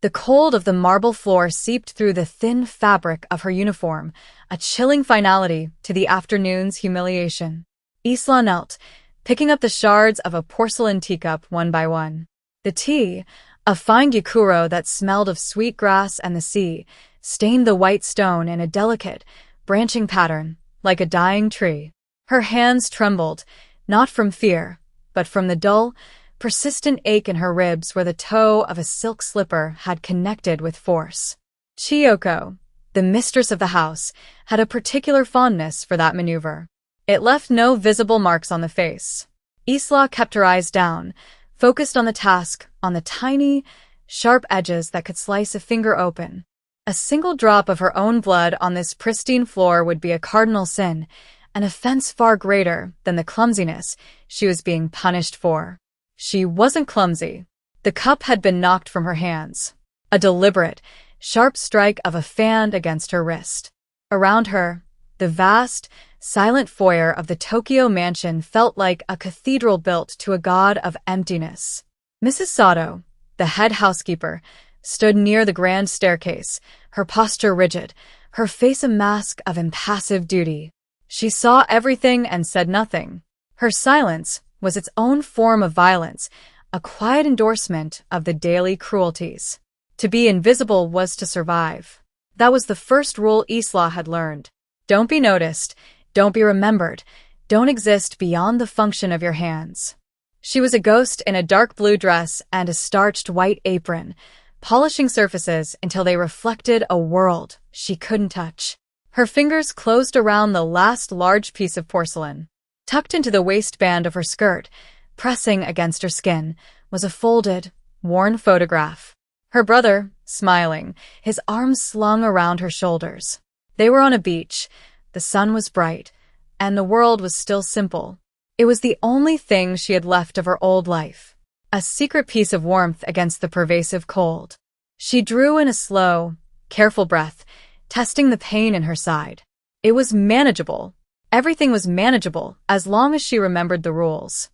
The cold of the marble floor seeped through the thin fabric of her uniform, a chilling finality to the afternoon's humiliation. Isla knelt, picking up the shards of a porcelain teacup one by one. The tea, a fine gyokuro that smelled of sweet grass and the sea, stained the white stone in a delicate, branching pattern, like a dying tree. Her hands trembled, not from fear, but from the dull, persistent ache in her ribs where the toe of a silk slipper had connected with force. Chiyoko, the mistress of the house, had a particular fondness for that maneuver. It left no visible marks on the face. Isla kept her eyes down, focused on the task, on the tiny, sharp edges that could slice a finger open. A single drop of her own blood on this pristine floor would be a cardinal sin, an offense far greater than the clumsiness she was being punished for. She wasn't clumsy. The cup had been knocked from her hands. A deliberate, sharp strike of a fan against her wrist. Around her, the vast, silent foyer of the Tokyo mansion felt like a cathedral built to a god of emptiness. Mrs. Sato, the head housekeeper, stood near the grand staircase, her posture rigid, her face a mask of impassive duty. She saw everything and said nothing. Her silence was its own form of violence, a quiet endorsement of the daily cruelties. To be invisible was to survive. That was the first rule Isla had learned. Don't be noticed, don't be remembered, don't exist beyond the function of your hands. She was a ghost in a dark blue dress and a starched white apron, polishing surfaces until they reflected a world she couldn't touch. Her fingers closed around the last large piece of porcelain. Tucked into the waistband of her skirt, pressing against her skin, was a folded, worn photograph. Her brother, smiling, his arms slung around her shoulders. They were on a beach, the sun was bright, and the world was still simple. It was the only thing she had left of her old life, a secret piece of warmth against the pervasive cold. She drew in a slow, careful breath, testing the pain in her side. It was manageable. Everything was manageable as long as she remembered the rules.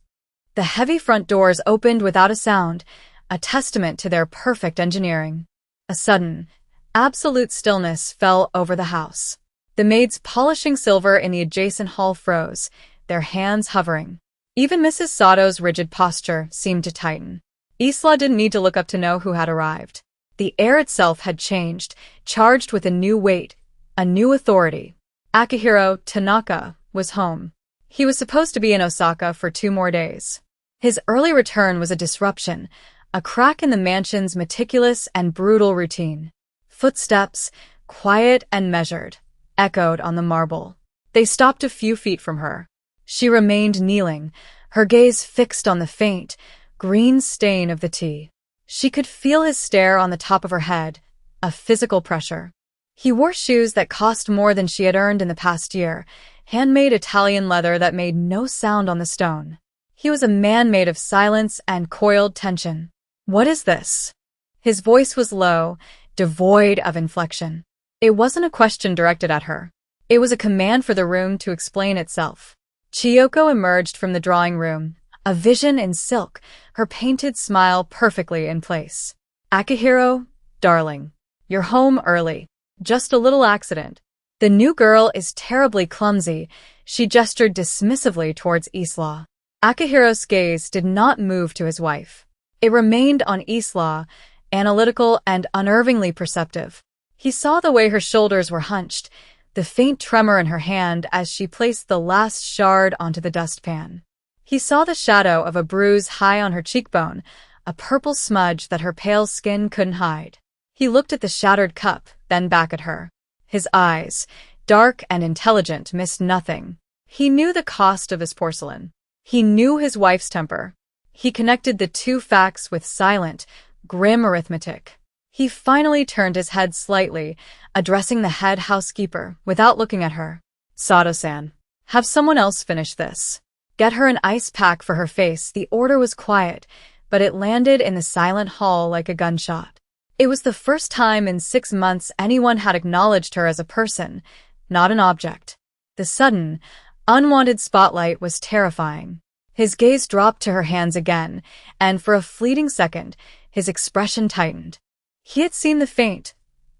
The heavy front doors opened without a sound, a testament to their perfect engineering. A sudden, absolute stillness fell over the house. The maids polishing silver in the adjacent hall froze, their hands hovering. Even Mrs. Sato's rigid posture seemed to tighten. Isla didn't need to look up to know who had arrived. The air itself had changed, charged with a new weight, a new authority. Akihiro Tanaka was home. He was supposed to be in Osaka for 2 more days. His early return was a disruption, a crack in the mansion's meticulous and brutal routine. Footsteps, quiet and measured, echoed on the marble. They stopped a few feet from her. She remained kneeling, her gaze fixed on the faint, green stain of the tea. She could feel his stare on the top of her head, a physical pressure. He wore shoes that cost more than she had earned in the past year, handmade Italian leather that made no sound on the stone. He was a man made of silence and coiled tension. "What is this?" His voice was low, devoid of inflection. It wasn't a question directed at her. It was a command for the room to explain itself. Chiyoko emerged from the drawing room, a vision in silk, her painted smile perfectly in place. "Akihiro, darling, you're home early. Just a little accident." "The new girl is terribly clumsy," she gestured dismissively towards Isla. Akihiro's gaze did not move to his wife. It remained on Isla, analytical and unnervingly perceptive. He saw the way her shoulders were hunched, the faint tremor in her hand as she placed the last shard onto the dustpan. He saw the shadow of a bruise high on her cheekbone, a purple smudge that her pale skin couldn't hide. He looked at the shattered cup, then back at her. His eyes, dark and intelligent, missed nothing. He knew the cost of his porcelain. He knew his wife's temper. He connected the two facts with silent, grim arithmetic. He finally turned his head slightly, addressing the head housekeeper without looking at her. "Sato-san, have someone else finish this. Get her an ice pack for her face." The order was quiet, but it landed in the silent hall like a gunshot. It was the first time in 6 months anyone had acknowledged her as a person, not an object. The sudden, unwanted spotlight was terrifying. His gaze dropped to her hands again, and for a fleeting second, his expression tightened. He had seen the faint,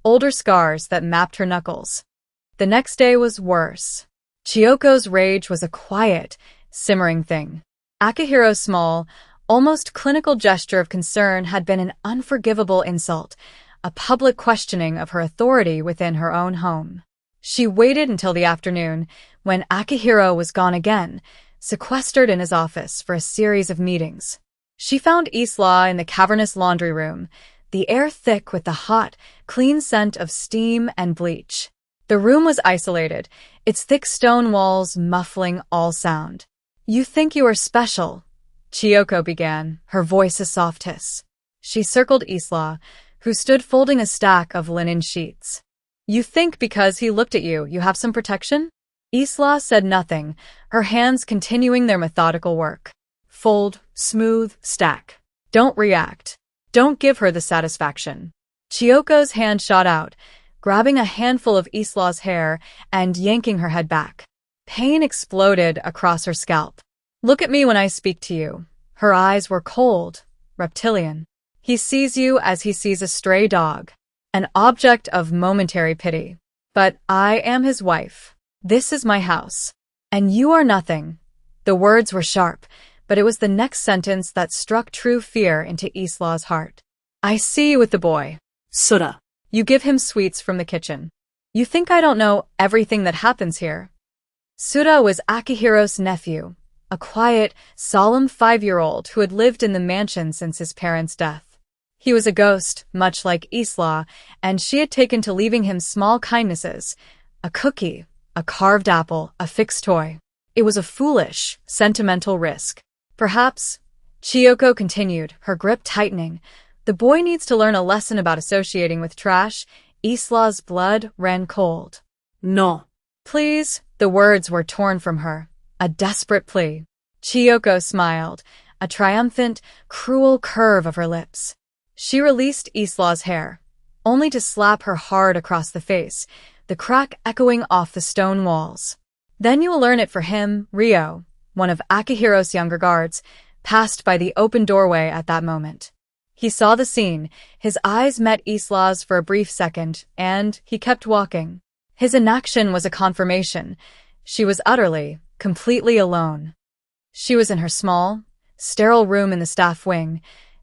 older scars that mapped her knuckles. The next day was worse. Chiyoko's rage was a quiet, simmering thing. Akihiro's small, almost clinical gesture of concern had been an unforgivable insult, a public questioning of her authority within her own home. She waited until the afternoon, when Akihiro was gone again, sequestered in his office for a series of meetings. She found Isla in the cavernous laundry room, the air thick with the hot, clean scent of steam and bleach. The room was isolated, its thick stone walls muffling all sound. "You think you are special," Chiyoko began, her voice a soft hiss. She circled Isla, who stood folding a stack of linen sheets. "You think because he looked at you, you have some protection?" Isla said nothing, her hands continuing their methodical work. Fold, smooth, stack. Don't react. Don't give her the satisfaction. Chiyoko's hand shot out, grabbing a handful of Isla's hair and yanking her head back. Pain exploded across her scalp. "Look at me when I speak to you." Her eyes were cold, reptilian. "He sees you as he sees a stray dog, an object of momentary pity. But I am his wife. This is my house. And you are nothing." The words were sharp, but it was the next sentence that struck true fear into Isla's heart. "I see you with the boy. Sura. You give him sweets from the kitchen. You think I don't know everything that happens here." Sura was Akihiro's nephew, a quiet, solemn 5-year-old who had lived in the mansion since his parents' death. He was a ghost, much like Isla, and she had taken to leaving him small kindnesses, a cookie, a carved apple, a fixed toy. It was a foolish, sentimental risk. "Perhaps," Chiyoko continued, her grip tightening, "the boy needs to learn a lesson about associating with trash." Isla's blood ran cold. "No. Please." The words were torn from her, a desperate plea. Chiyoko smiled, a triumphant, cruel curve of her lips. She released Isla's hair, only to slap her hard across the face, the crack echoing off the stone walls. "Then you will learn it for him." Ryo, one of Akihiro's younger guards, passed by the open doorway at that moment. He saw the scene, his eyes met Isla's for a brief second, and he kept walking. His inaction was a confirmation. She was utterly, completely alone. She was in her small, sterile room in the staff wing,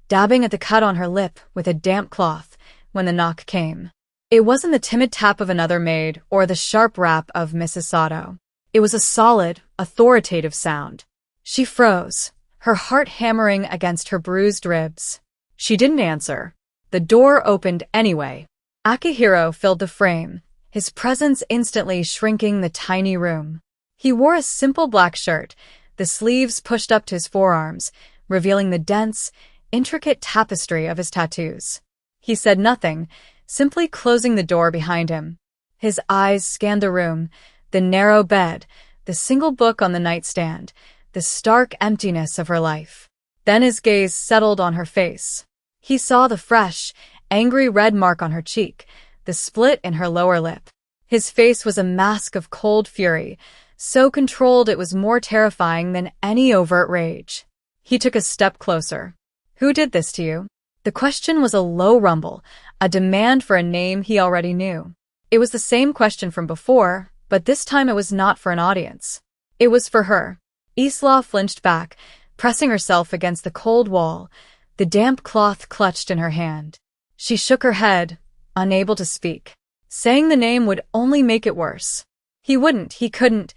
dabbing at the cut on her lip with a damp cloth when the knock came. It wasn't the timid tap of another maid or the sharp rap of Mrs. Sato. It was a solid, authoritative sound. She froze, her heart hammering against her bruised ribs. She didn't answer. The door opened anyway. Akihiro filled the frame, his presence instantly shrinking the tiny room. He wore a simple black shirt, the sleeves pushed up to his forearms, revealing the dense, intricate tapestry of his tattoos. He said nothing, simply closing the door behind him. His eyes scanned the room, the narrow bed, the single book on the nightstand, the stark emptiness of her life. Then his gaze settled on her face. He saw the fresh, angry red mark on her cheek, the split in her lower lip. His face was a mask of cold fury, so controlled it was more terrifying than any overt rage. He took a step closer. "Who did this to you?" The question was a low rumble, a demand for a name he already knew. It was the same question from before, but this time it was not for an audience. It was for her. Isla flinched back, pressing herself against the cold wall, the damp cloth clutched in her hand. She shook her head, unable to speak. Saying the name would only make it worse. He couldn't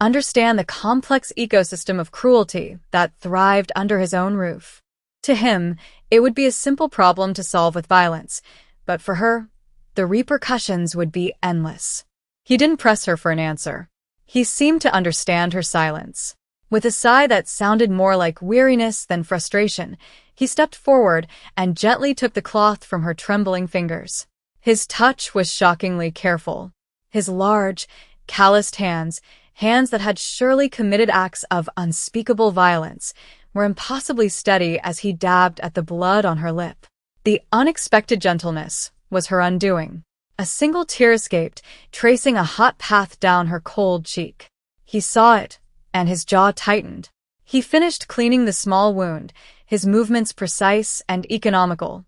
understand the complex ecosystem of cruelty that thrived under his own roof. To him, it would be a simple problem to solve with violence, but for her, the repercussions would be endless. He didn't press her for an answer. He seemed to understand her silence. With a sigh that sounded more like weariness than frustration, he stepped forward and gently took the cloth from her trembling fingers. His touch was shockingly careful. His large, calloused hands that had surely committed acts of unspeakable violence, were impossibly steady as he dabbed at the blood on her lip. The unexpected gentleness was her undoing. A single tear escaped, tracing a hot path down her cold cheek. He saw it, and his jaw tightened. He finished cleaning the small wound, his movements precise and economical.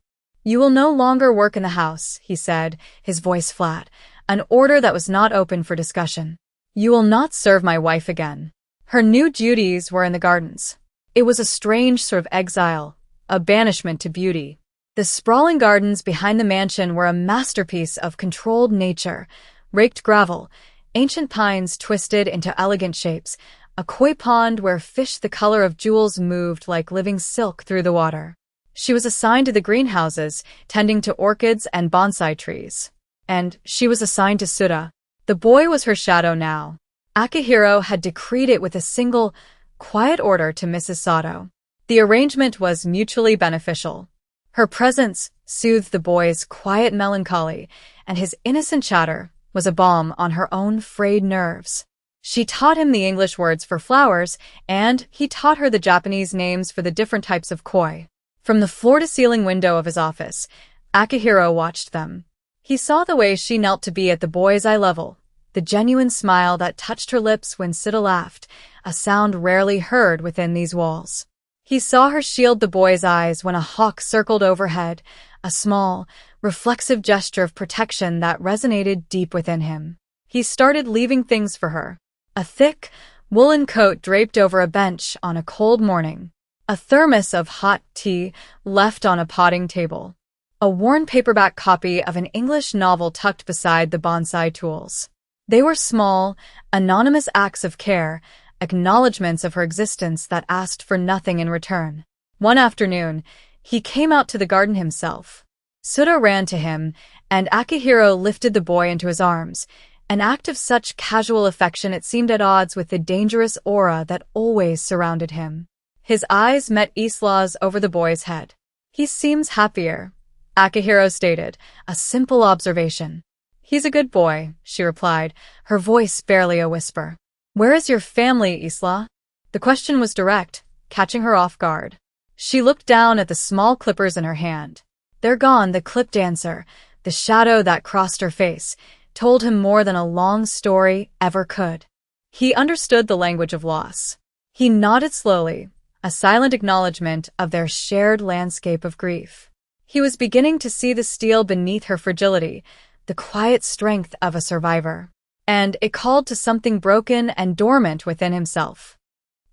"You will no longer work in the house," he said, his voice flat, an order that was not open for discussion. "You will not serve my wife again." Her new duties were in the gardens. It was a strange sort of exile, a banishment to beauty. The sprawling gardens behind the mansion were a masterpiece of controlled nature: raked gravel, ancient pines twisted into elegant shapes, a koi pond where fish the color of jewels moved like living silk through the water. She was assigned to the greenhouses, tending to orchids and bonsai trees. And she was assigned to Suda. The boy was her shadow now. Akihiro had decreed it with a single, quiet order to Mrs. Sato. The arrangement was mutually beneficial. Her presence soothed the boy's quiet melancholy, and his innocent chatter was a balm on her own frayed nerves. She taught him the English words for flowers, and he taught her the Japanese names for the different types of koi. From the floor-to-ceiling window of his office, Akihiro watched them. He saw the way she knelt to be at the boy's eye level, the genuine smile that touched her lips when Sita laughed, a sound rarely heard within these walls. He saw her shield the boy's eyes when a hawk circled overhead, a small, reflexive gesture of protection that resonated deep within him. He started leaving things for her. A thick, woolen coat draped over a bench on a cold morning. A thermos of hot tea left on a potting table. A worn paperback copy of an English novel tucked beside the bonsai tools. They were small, anonymous acts of care, acknowledgments of her existence that asked for nothing in return. One afternoon, he came out to the garden himself. Suda ran to him, and Akihiro lifted the boy into his arms, an act of such casual affection it seemed at odds with the dangerous aura that always surrounded him. His eyes met Isla's over the boy's head. "He seems happier," Akihiro stated, a simple observation. "He's a good boy," she replied, her voice barely a whisper. "Where is your family, Isla?" The question was direct, catching her off guard. She looked down at the small clippers in her hand. "They're gone," the clipped answer, the shadow that crossed her face, told him more than a long story ever could. He understood the language of loss. He nodded slowly, a silent acknowledgement of their shared landscape of grief. He was beginning to see the steel beneath her fragility, the quiet strength of a survivor. And it called to something broken and dormant within himself.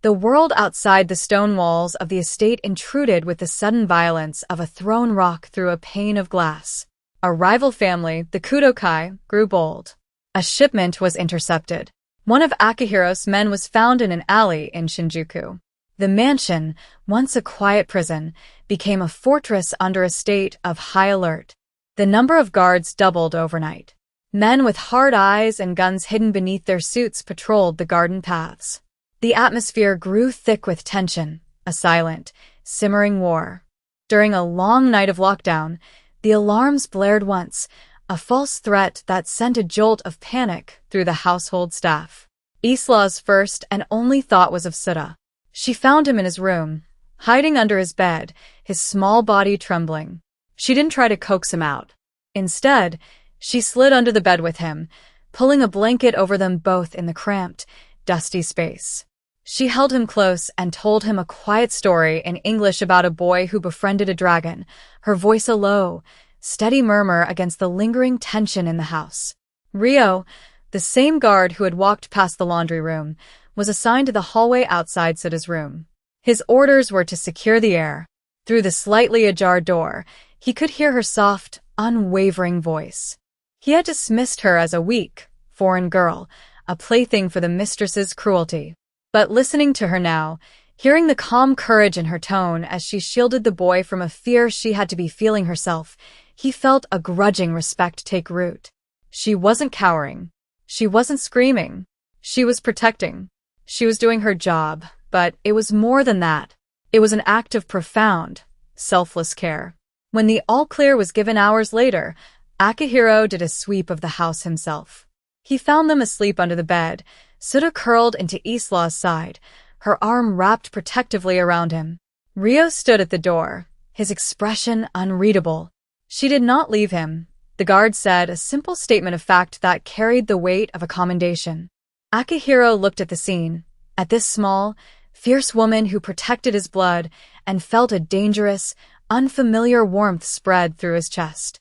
The world outside the stone walls of the estate intruded with the sudden violence of a thrown rock through a pane of glass. A rival family, the Kudokai, grew bold. A shipment was intercepted. One of Akihiro's men was found in an alley in Shinjuku. The mansion, once a quiet prison, became a fortress under a state of high alert. The number of guards doubled overnight. Men with hard eyes and guns hidden beneath their suits patrolled the garden paths. The atmosphere grew thick with tension, a silent, simmering war. During a long night of lockdown, the alarms blared once, a false threat that sent a jolt of panic through the household staff. Isla's first and only thought was of Suda. She found him in his room, hiding under his bed, his small body trembling. She didn't try to coax him out. Instead, she slid under the bed with him, pulling a blanket over them both in the cramped, dusty space. She held him close and told him a quiet story in English about a boy who befriended a dragon, her voice a low, steady murmur against the lingering tension in the house. Rio, the same guard who had walked past the laundry room, was assigned to the hallway outside Suda's room. His orders were to secure the air. Through the slightly ajar door, he could hear her soft, unwavering voice. He had dismissed her as a weak, foreign girl, a plaything for the mistress's cruelty. But listening to her now, hearing the calm courage in her tone as she shielded the boy from a fear she had to be feeling herself, he felt a grudging respect take root. She wasn't cowering. She wasn't screaming. She was protecting. She was doing her job, but it was more than that. It was an act of profound, selfless care. When the all-clear was given hours later, Akihiro did a sweep of the house himself. He found them asleep under the bed, Suda curled into Isla's side, her arm wrapped protectively around him. Rio stood at the door, his expression unreadable. She did not leave him, the guard said, a simple statement of fact that carried the weight of a commendation. Akihiro looked at the scene, at this small, fierce woman who protected his blood, and felt a dangerous, unfamiliar warmth spread through his chest.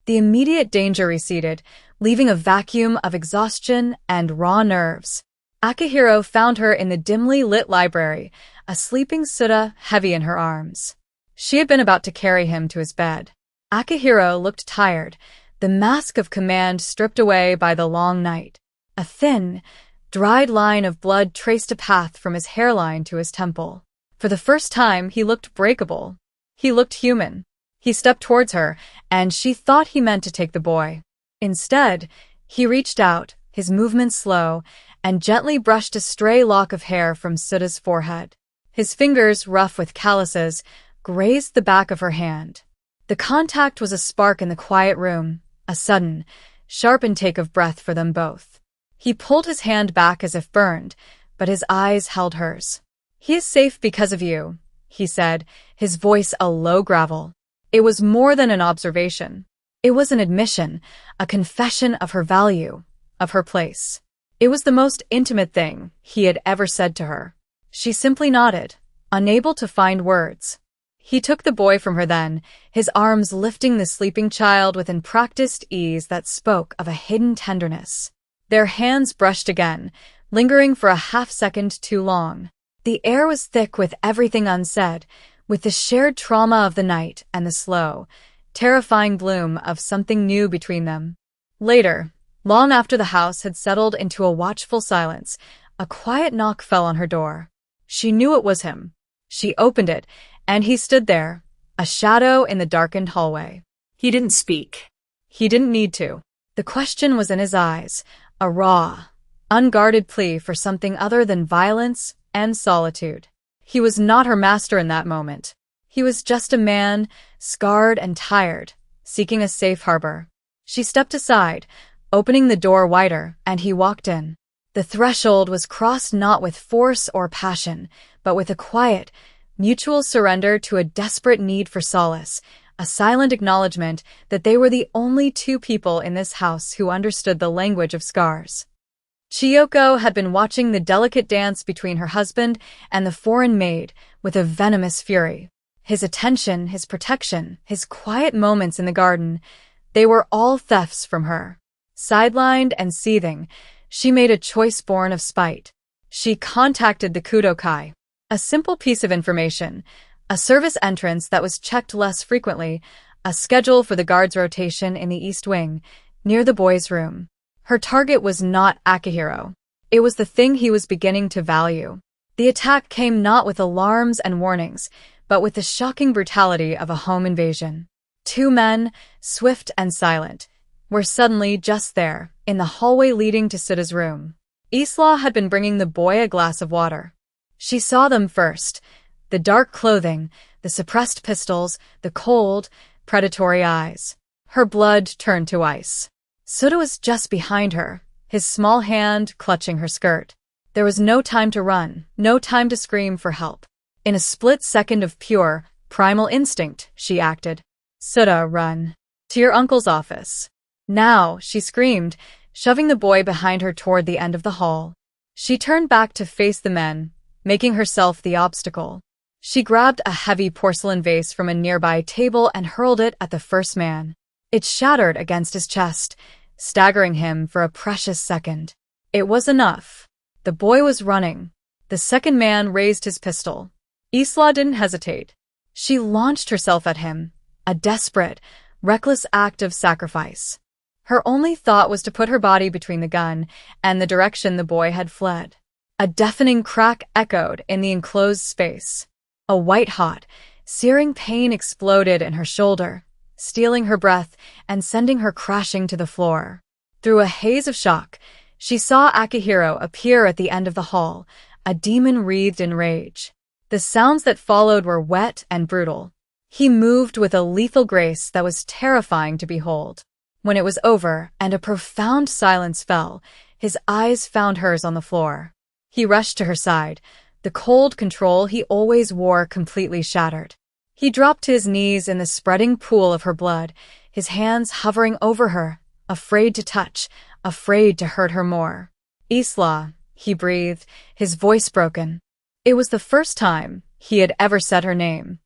The immediate danger receded, leaving a vacuum of exhaustion and raw nerves. Akihiro found her in the dimly lit library, a sleeping Suda heavy in her arms. She had been about to carry him to his bed. Akihiro looked tired, the mask of command stripped away by the long night. A thin, dried line of blood traced a path from his hairline to his temple. For the first time, he looked breakable. He looked human. He stepped towards her, and she thought he meant to take the boy. Instead, he reached out, his movements slow, and gently brushed a stray lock of hair from Suda's forehead. His fingers, rough with calluses, grazed the back of her hand. The contact was a spark in the quiet room, a sudden, sharp intake of breath for them both. He pulled his hand back as if burned, but his eyes held hers. "He is safe because of you," he said, his voice a low gravel. It was more than an observation. It was an admission, a confession of her value, of her place. It was the most intimate thing he had ever said to her. She simply nodded, unable to find words. He took the boy from her then, his arms lifting the sleeping child with an practiced ease that spoke of a hidden tenderness. Their hands brushed again, lingering for a half-second too long. The air was thick with everything unsaid, with the shared trauma of the night and the slow, terrifying bloom of something new between them. Later, long after the house had settled into a watchful silence, a quiet knock fell on her door. She knew it was him. She opened it, and he stood there, a shadow in the darkened hallway. He didn't speak. He didn't need to. The question was in his eyes, a raw, unguarded plea for something other than violence and solitude. He was not her master in that moment. He was just a man, scarred and tired, seeking a safe harbor. She stepped aside, opening the door wider, and he walked in. The threshold was crossed not with force or passion, but with a quiet, mutual surrender to a desperate need for solace, a silent acknowledgement that they were the only two people in this house who understood the language of scars. Chiyoko had been watching the delicate dance between her husband and the foreign maid with a venomous fury. His attention, his protection, his quiet moments in the garden, they were all thefts from her. Sidelined and seething, she made a choice born of spite. She contacted the Kudokai. A simple piece of information, a service entrance that was checked less frequently, a schedule for the guards' rotation in the East Wing, near the boys' room. Her target was not Akihiro. It was the thing he was beginning to value. The attack came not with alarms and warnings, but with the shocking brutality of a home invasion. Two men, swift and silent, were suddenly just there, in the hallway leading to Suda's room. Isla had been bringing the boy a glass of water. She saw them first, the dark clothing, the suppressed pistols, the cold, predatory eyes. Her blood turned to ice. Suda was just behind her, his small hand clutching her skirt. There was no time to run, no time to scream for help. In a split second of pure, primal instinct, she acted. "Suda, run. To your uncle's office." "Now," she screamed, shoving the boy behind her toward the end of the hall. She turned back to face the men, making herself the obstacle. She grabbed a heavy porcelain vase from a nearby table and hurled it at the first man. It shattered against his chest, staggering him for a precious second. It was enough. The boy was running. The second man raised his pistol. Isla didn't hesitate. She launched herself at him, a desperate, reckless act of sacrifice. Her only thought was to put her body between the gun and the direction the boy had fled. A deafening crack echoed in the enclosed space. A white-hot, searing pain exploded in her shoulder, stealing her breath and sending her crashing to the floor. Through a haze of shock, she saw Akihiro appear at the end of the hall, a demon wreathed in rage. The sounds that followed were wet and brutal. He moved with a lethal grace that was terrifying to behold. When it was over and a profound silence fell, his eyes found hers on the floor. He rushed to her side, the cold control he always wore completely shattered. He dropped to his knees in the spreading pool of her blood, his hands hovering over her, afraid to touch, afraid to hurt her more. "Isla," he breathed, his voice broken. It was the first time he had ever said her name.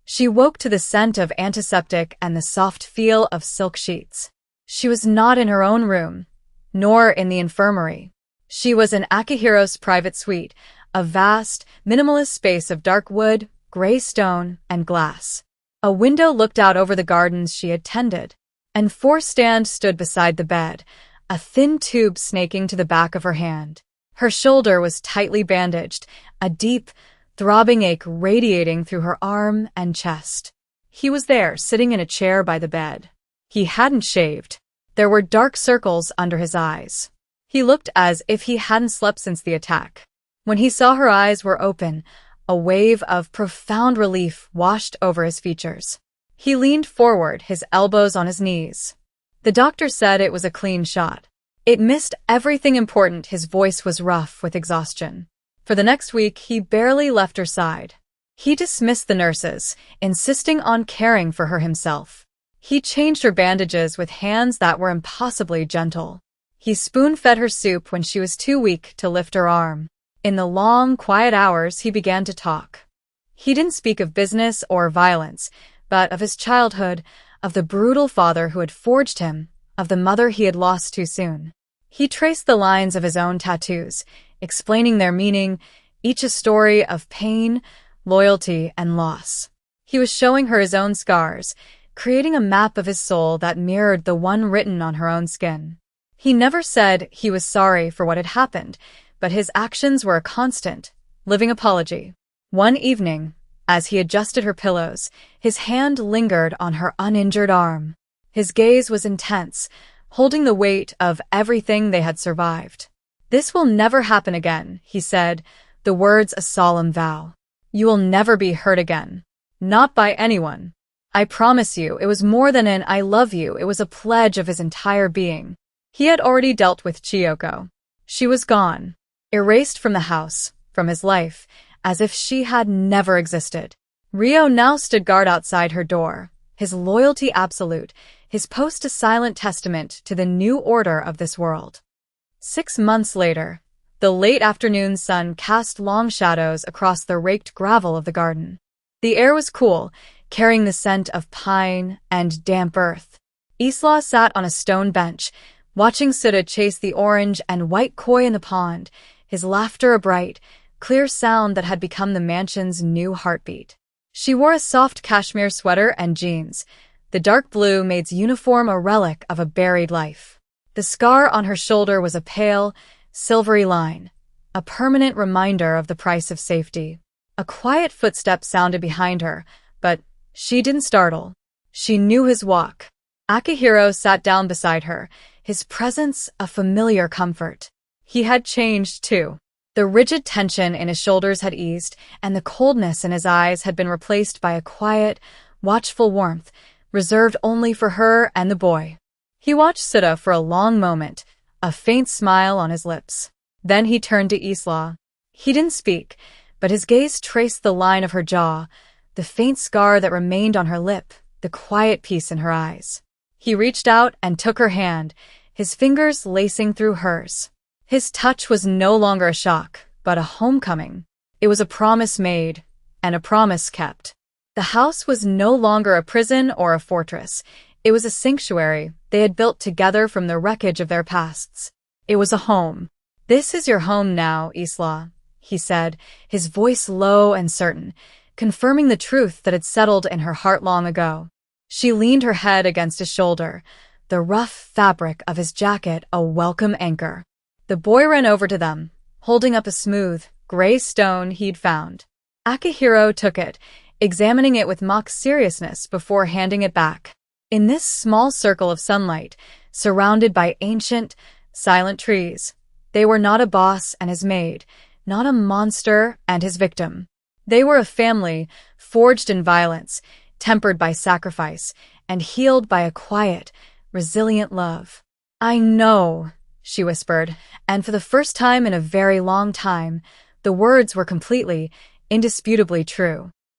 She woke to the scent of antiseptic and the soft feel of silk sheets. She was not in her own room, nor in the infirmary. She was in Akihiro's private suite, a vast, minimalist space of dark wood, gray stone, and glass. A window looked out over the gardens she had tended, and 4 stands stood beside the bed, a thin tube snaking to the back of her hand. Her shoulder was tightly bandaged, a deep, throbbing ache radiating through her arm and chest. He was there, sitting in a chair by the bed. He hadn't shaved. There were dark circles under his eyes. He looked as if he hadn't slept since the attack. When he saw her eyes were open, a wave of profound relief washed over his features. He leaned forward, his elbows on his knees. The doctor said it was a clean shot. It missed everything important. His voice was rough with exhaustion. For the next week, he barely left her side. He dismissed the nurses, insisting on caring for her himself. He changed her bandages with hands that were impossibly gentle. He spoon-fed her soup when she was too weak to lift her arm. In the long, quiet hours, he began to talk. He didn't speak of business or violence, but of his childhood, of the brutal father who had forged him, of the mother he had lost too soon. He traced the lines of his own tattoos, explaining their meaning, each a story of pain, loyalty, and loss. He was showing her his own scars, creating a map of his soul that mirrored the one written on her own skin. He never said he was sorry for what had happened, but his actions were a constant, living apology. One evening, as he adjusted her pillows, his hand lingered on her uninjured arm. His gaze was intense, holding the weight of everything they had survived. "This will never happen again," he said, the words a solemn vow. "You will never be hurt again. Not by anyone. I promise you." It was more than an "I love you," it was a pledge of his entire being. He had already dealt with Chiyoko. She was gone, erased from the house, from his life, as if she had never existed. Ryo now stood guard outside her door, his loyalty absolute, his post a silent testament to the new order of this world. 6 months later, the late afternoon sun cast long shadows across the raked gravel of the garden. The air was cool, carrying the scent of pine and damp earth. Isla sat on a stone bench, watching Suda chase the orange and white koi in the pond, his laughter a bright, clear sound that had become the mansion's new heartbeat. She wore a soft cashmere sweater and jeans, the dark blue Maid's uniform a relic of a buried life. The scar on her shoulder was a pale, silvery line, a permanent reminder of the price of safety. A quiet footstep sounded behind her, but she didn't startle. She knew his walk. Akihiro sat down beside her, his presence a familiar comfort. He had changed, too. The rigid tension in his shoulders had eased, and the coldness in his eyes had been replaced by a quiet, watchful warmth, reserved only for her and the boy. He watched Suda for a long moment, a faint smile on his lips. Then he turned to Isla. He didn't speak, but his gaze traced the line of her jaw, the faint scar that remained on her lip, the quiet peace in her eyes. He reached out and took her hand, his fingers lacing through hers. His touch was no longer a shock, but a homecoming. It was a promise made, and a promise kept. The house was no longer a prison or a fortress. It was a sanctuary they had built together from the wreckage of their pasts. It was a home. "This is your home now, Isla," he said, his voice low and certain, confirming the truth that had settled in her heart long ago. She leaned her head against his shoulder, the rough fabric of his jacket a welcome anchor. The boy ran over to them, holding up a smooth, gray stone he'd found. Akihiro took it, examining it with mock seriousness before handing it back. In this small circle of sunlight, surrounded by ancient, silent trees, they were not a boss and his maid, not a monster and his victim. They were a family, forged in violence, tempered by sacrifice, and healed by a quiet, resilient love. "I know," she whispered, and for the first time in a very long time, the words were completely, indisputably true.